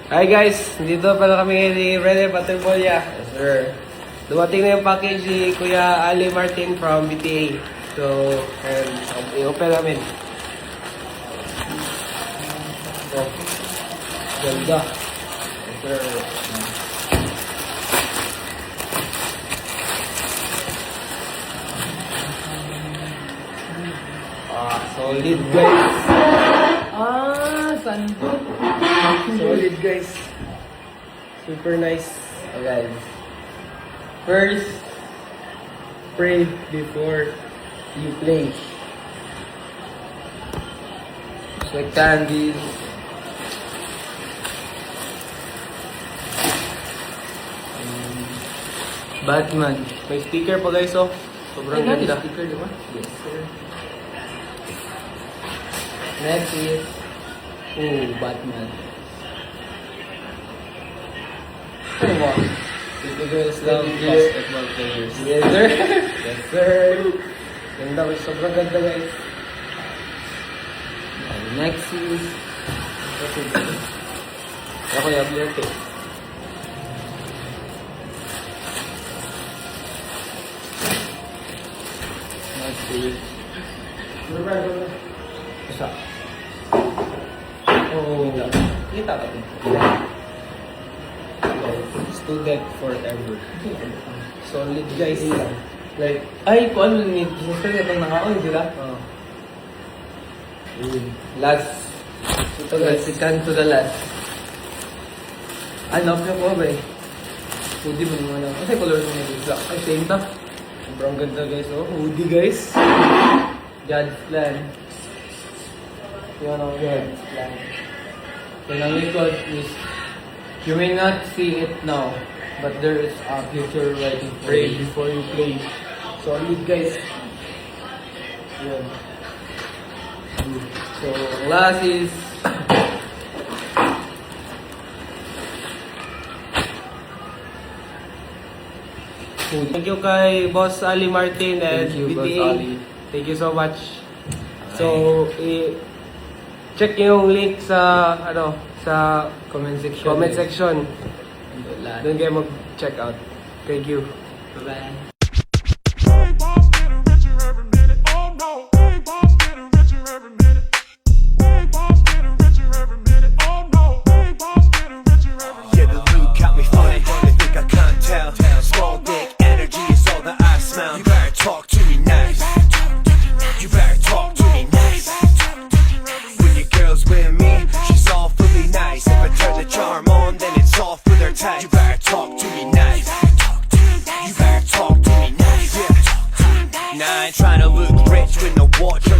Hi guys, dito pala kami ngayon ni Rene Paterbolia. Yes sir. Dumating na yung package ni Kuya Ali Martin from BTA. So, and i-open namin. So, ganda. Yes sir. Solid guys. Santo. Solid guys. Super nice. Alright. First, pray before you play. Just like candies. Batman. May sticker pa guys oh. Sobrang ganda. Sticker, di ba? Yes sir. Next is Batman. ano mo? Dito guys lang Basketball players. Yes sir. Yes sir. Ganda guys. Sobrang ganda guys. Next is Ako yung abiyerte. next is Isa. Oh. Kita ka din. Student forever. Solid guys. Like, ay, kung ano ni sister itong nakaon sila. last. Ito guys. Second to the last. Love niyo ko ba eh. Hoodie mo naman ako. Kasi color mo yung black. Ay, same ta. Sobrang ganda guys. Oh, hoodie guys. God's plan. Yun ang God's plan. Then ang likod is, you may not see it now, but there is a future waiting for Pray you. before you play. Solid guys. Yun. So, last is, Thank you kay Boss Ali Martin and Thank you, Boss BTA. Ali. Thank you so much. So, check yung link sa sa comment section. comment section. Lahat. Doon kayo mag-check out. Thank you. Bye-bye. Yeah, the loot got me funny. They think I can't tell. Small dick energy is all that I smell. You better talk to me nice. You better talk to me nice. When your girl's with me, she's all fully nice. If I turn the charm on, then it's off with her type. You better talk to me nice. You better talk to me nice. Yeah. Nah, I ain't trying to look rich with no watch on.